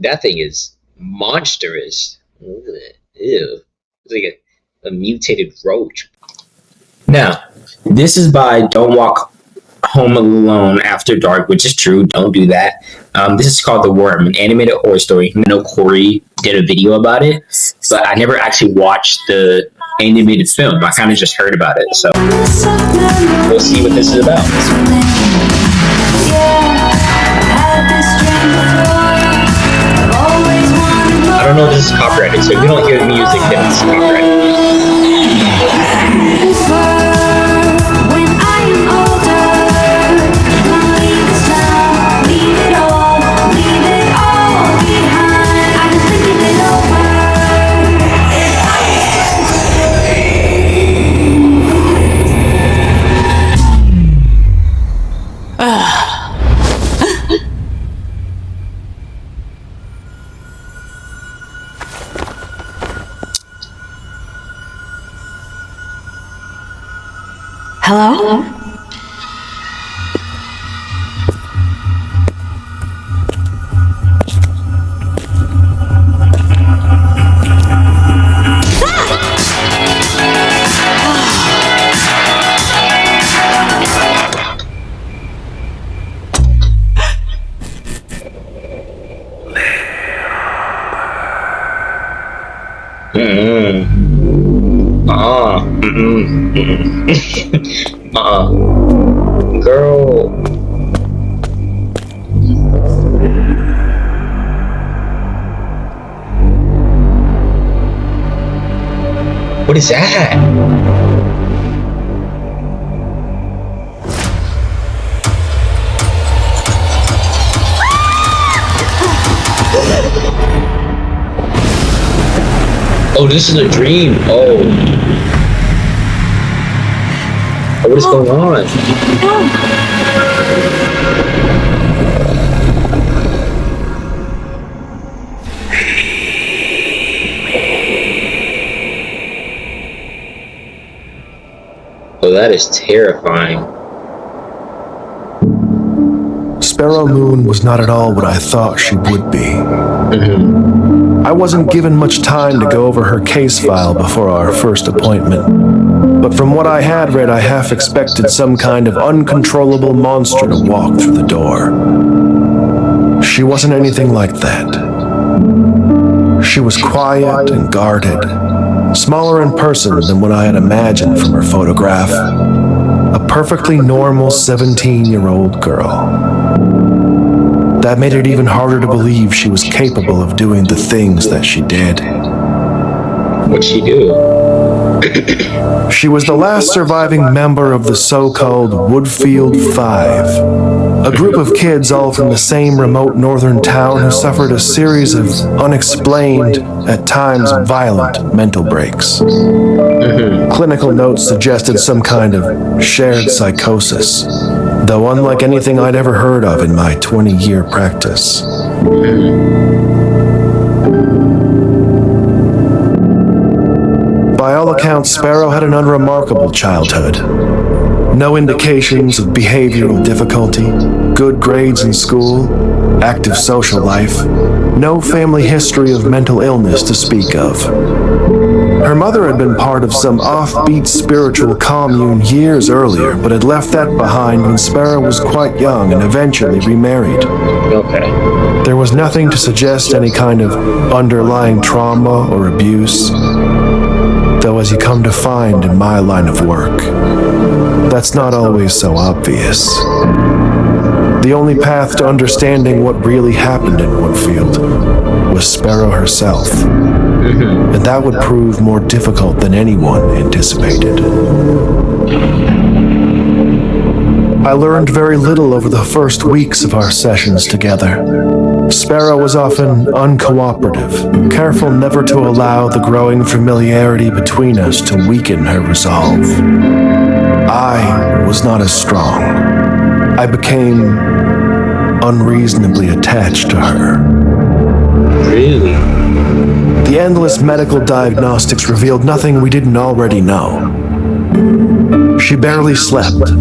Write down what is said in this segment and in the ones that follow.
That thing is monstrous. Ew. It's like a mutated roach. Now, this is by Don't Walk Home Alone After Dark, which is true. Don't do that. This is called The Worm, an animated horror story. I know Corey did a video about it, but I never actually watched the animated film. I kind of just heard about it, so we'll see what this is about. I don't know if this is copyrighted, so if you don't hear the music, then it's copyrighted. Hello? Girl. What is that? Oh, this is a dream. Oh. What is going on? Oh, that is terrifying. Sparrow Moon was not at all what I thought she would be. I wasn't given much time to go over her case file before our first appointment, but from what I had read, I half expected some kind of uncontrollable monster to walk through the door. She wasn't anything like that. She was quiet and guarded, smaller in person than what I had imagined from her photograph. A perfectly normal 17-year-old girl. That made it even harder to believe she was capable of doing the things that she did. What'd she do? She was the last surviving member of the so-called Woodfield Five, a group of kids all from the same remote northern town who suffered a series of unexplained, at times violent, mental breaks. Clinical notes suggested some kind of shared psychosis, though unlike anything I'd ever heard of in my 20-year practice. By all accounts, Sparrow had an unremarkable childhood. No indications of behavioral difficulty, good grades in school, active social life, no family history of mental illness to speak of. Her mother had been part of some offbeat spiritual commune years earlier, but had left that behind when Sparrow was quite young and eventually remarried. Okay. There was nothing to suggest any kind of underlying trauma or abuse, though as you come to find in my line of work, that's not always so obvious. The only path to understanding what really happened in Woodfield was Sparrow herself. And that would prove more difficult than anyone anticipated. I learned very little over the first weeks of our sessions together. Sparrow was often uncooperative, careful never to allow the growing familiarity between us to weaken her resolve. I was not as strong. I became unreasonably attached to her. Really? The endless medical diagnostics revealed nothing we didn't already know. She barely slept.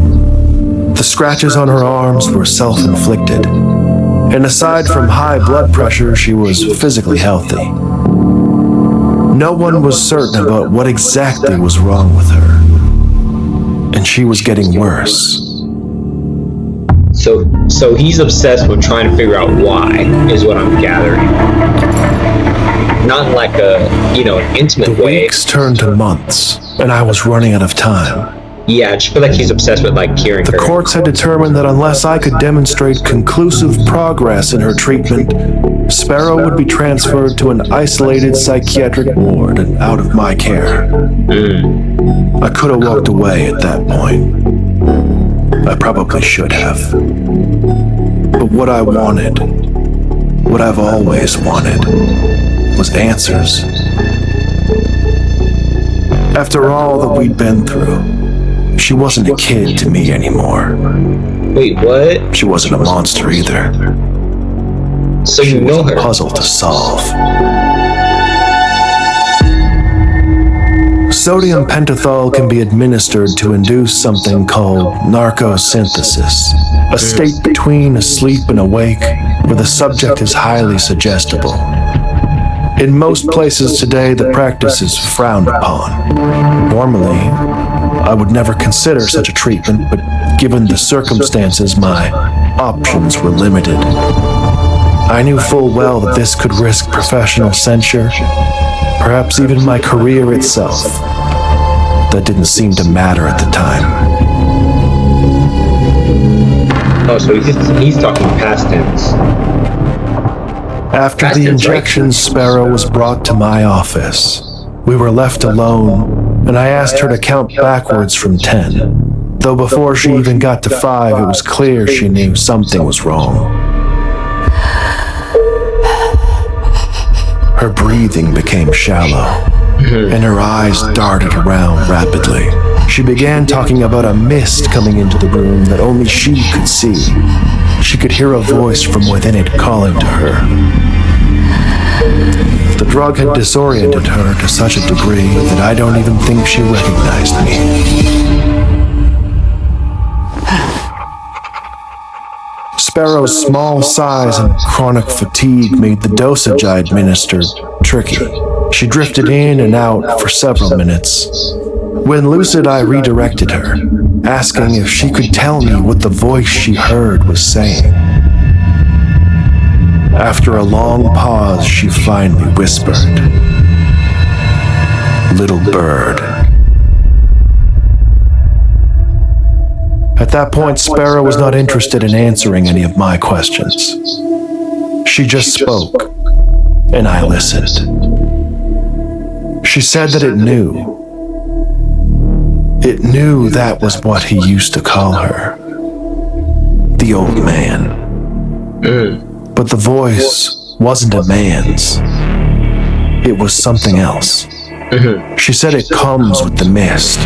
The scratches on her arms were self-inflicted, And aside from high blood pressure, she was physically healthy. No one was certain about what exactly was wrong with her. And she was getting worse. So he's obsessed with trying to figure out why, is what I'm gathering. Not in like a, an intimate The way. weeks turned to months, and I was running out of time. Yeah, I just feel like he's obsessed with like curing her. The courts had determined that unless I could demonstrate conclusive progress in her treatment, Sparrow would be transferred to an isolated psychiatric ward and out of my care. I could have walked away at that point. I probably should have. But what I wanted, what I've always wanted, was answers. After all that we'd been through, she wasn't a kid to me anymore. Wait, what? She wasn't a monster either. So She you know was a her? puzzle to solve. Sodium pentothal can be administered to induce something called narcosynthesis, a state between asleep and awake where the subject is highly suggestible. In most places today, the practice is frowned upon. Normally, I would never consider such a treatment, but given the circumstances, my options were limited. I knew full well that this could risk professional censure, perhaps even my career itself. That didn't seem to matter at the time. Oh, so he's talking past tense. After the injection, Sparrow was brought to my office. We were left alone, and I asked her to count backwards from 10. Though before she even got to 5, it was clear she knew something was wrong. Her breathing became shallow, and her eyes darted around rapidly. She began talking about a mist coming into the room that only she could see. She could hear a voice from within it calling to her. The drug had disoriented her to such a degree that I don't even think she recognized me. Sparrow's small size and chronic fatigue made the dosage I administered tricky. She drifted in and out for several minutes. When lucid, I redirected her, asking if she could tell me what the voice she heard was saying. After a long pause, she finally whispered, "Little bird." At that point, Sparrow was not interested in answering any of my questions. She just spoke, and I listened. She said that it knew. It knew that was what he used to call her. The old man. But the voice wasn't a man's. It was something else. She said it comes with the mist.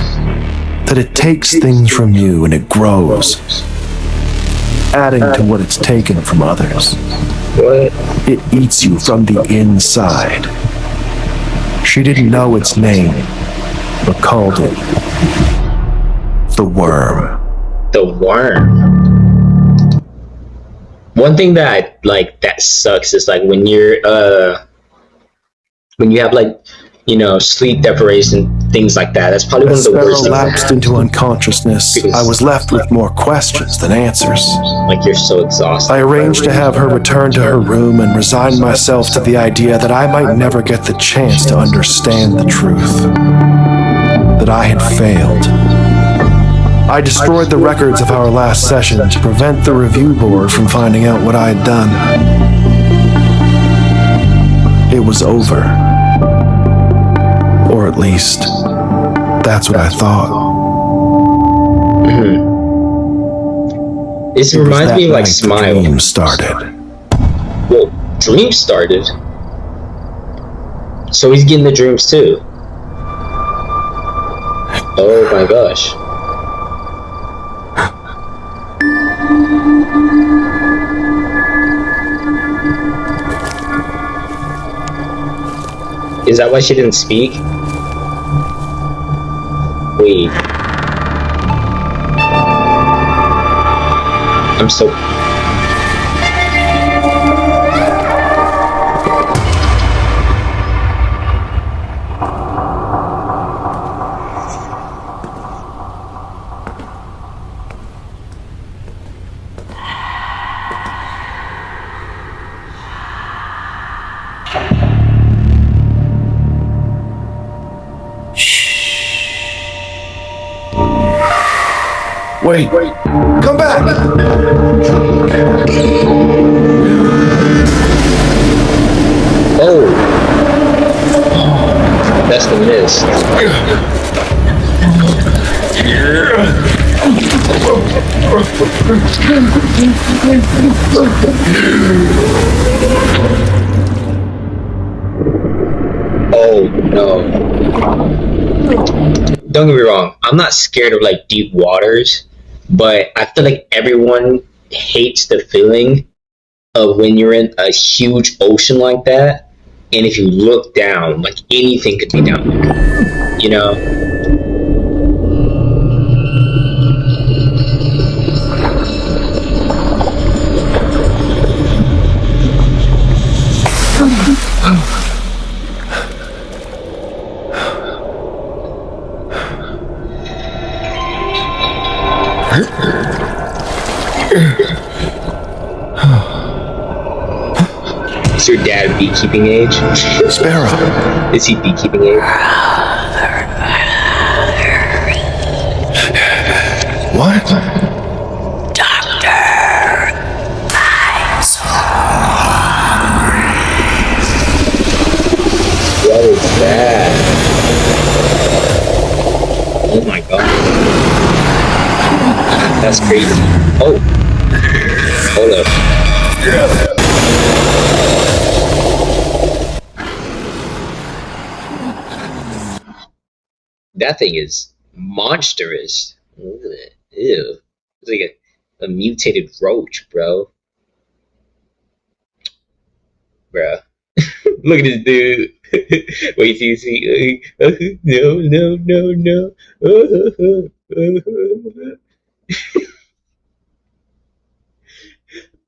That it takes things from you and it grows, adding to what it's taken from others. What? It eats you from the inside. She didn't know its name, but called it the worm. The worm. One thing that that sucks is like when you have sleep deprivation, things like that. That's probably one of the worst Sparrow things. lapsed into unconsciousness. I was left with more questions than answers. Like you're so exhausted. I arranged to have her return to her room and resigned myself to the idea that I might never get the chance to understand the truth. That I had failed. I destroyed the records of our last session to prevent the review board from finding out what I had done. It was over. Or at least, that's what I thought. This reminds me of like Smile. The dream started. Well, dream started. So he's getting the dreams too. Oh my gosh. Is that why she didn't speak? Wait. I'm so... Wait, come back! Oh! That's the mist. Oh no. Don't get me wrong, I'm not scared of like deep waters, but I feel like everyone hates the feeling of when you're in a huge ocean like that, and if you look down, like anything could be down there, you know? Is your dad beekeeping age? Sparrow. Is he beekeeping age? What? What is that? Oh my god. That's crazy. Oh. Hold up. That thing is monstrous. Ew. It's like a mutated roach, bro. Bruh. Look at this dude. Wait till you see. No.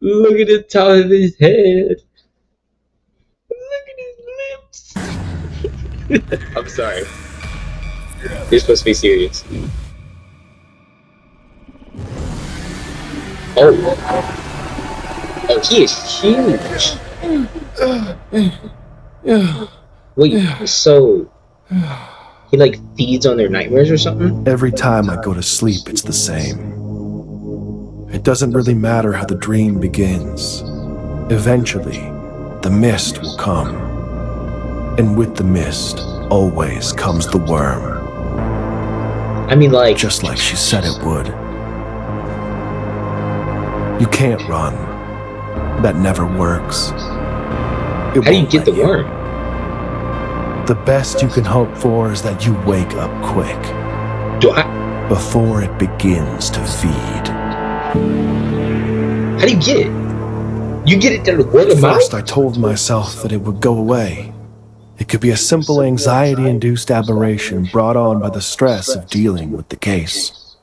Look at the top of his head. Look at his lips. I'm sorry. You're supposed to be serious. Oh. Oh, he is huge. Wait, so he like feeds on their nightmares or something? Every time I go to sleep, it's the same. It doesn't really matter how the dream begins. Eventually, the mist will come. And with the mist, always comes the worm. I mean, like... Just like she said it would. You can't run. That never works. How do you get the worm? The best you can hope for is that you wake up quick. Do I? Before it begins to feed. How do you get it? You get it through the word of mouth? First, I told myself that it would go away. It could be a simple anxiety-induced aberration brought on by the stress of dealing with the case.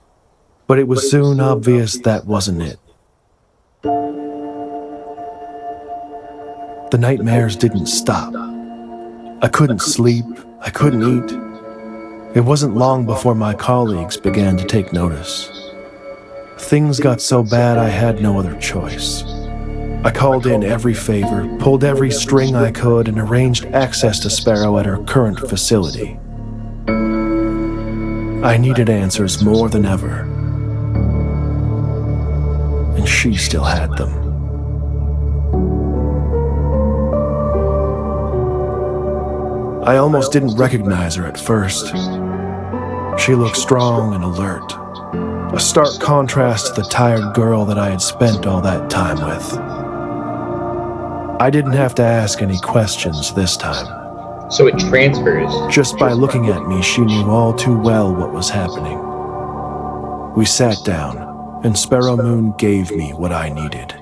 But it was soon obvious that wasn't it. The nightmares didn't stop. I couldn't sleep, I couldn't eat. It wasn't long before my colleagues began to take notice. Things got so bad I had no other choice. I called in every favor, pulled every string I could, and arranged access to Sparrow at her current facility. I needed answers more than ever. And she still had them. I almost didn't recognize her at first. She looked strong and alert, a stark contrast to the tired girl that I had spent all that time with. I didn't have to ask any questions this time. So it transfers. Just by looking at me, she knew all too well what was happening. We sat down, and Sparrow Moon gave me what I needed.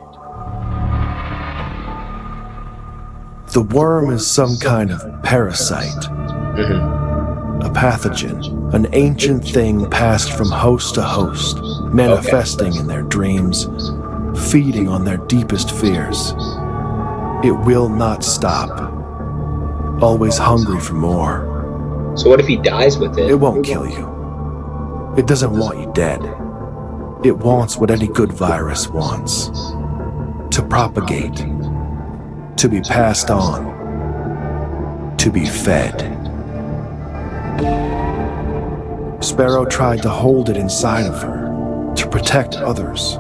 The worm is some kind of parasite. A pathogen, an ancient thing passed from host to host, manifesting in their dreams, feeding on their deepest fears. It will not stop, always hungry for more. So what if he dies with it? It won't kill you. It doesn't want you dead. It wants what any good virus wants: to propagate, to be passed on, to be fed. Sparrow tried to hold it inside of her, to protect others.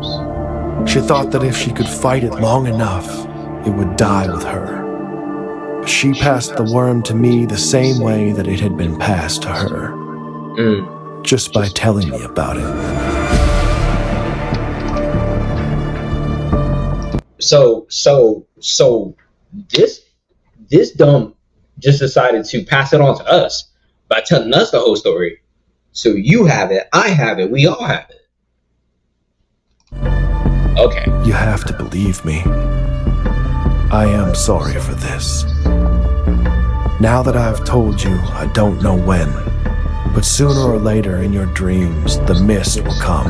She thought that if she could fight it long enough, it would die with her. But she passed the worm to me the same way that it had been passed to her, just by telling me about it. So this dumb just decided to pass it on to us by telling us the whole story. So you have it, I have it, we all have it. Okay. You have to believe me. I am sorry for this. Now that I've told you, I don't know when, but sooner or later in your dreams, the mist will come.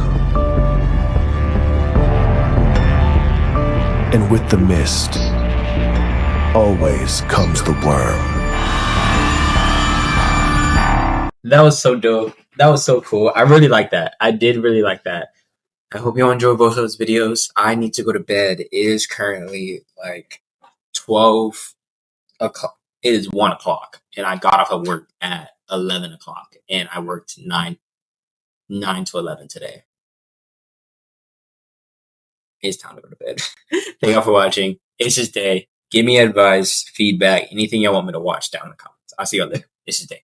And with the mist, always comes the worm. That was so dope. That was so cool. I really like that. I did really like that. I hope you all enjoyed both of those videos. I need to go to bed. It is currently like 12 o'clock. It is 1 o'clock, and I got off of work at 11 o'clock, and I worked 9 to 11 today. It's time to go to bed. Thank y'all for watching. It's just day. Give me advice, feedback, anything y'all want me to watch down in the comments. I'll see y'all later. It's just day.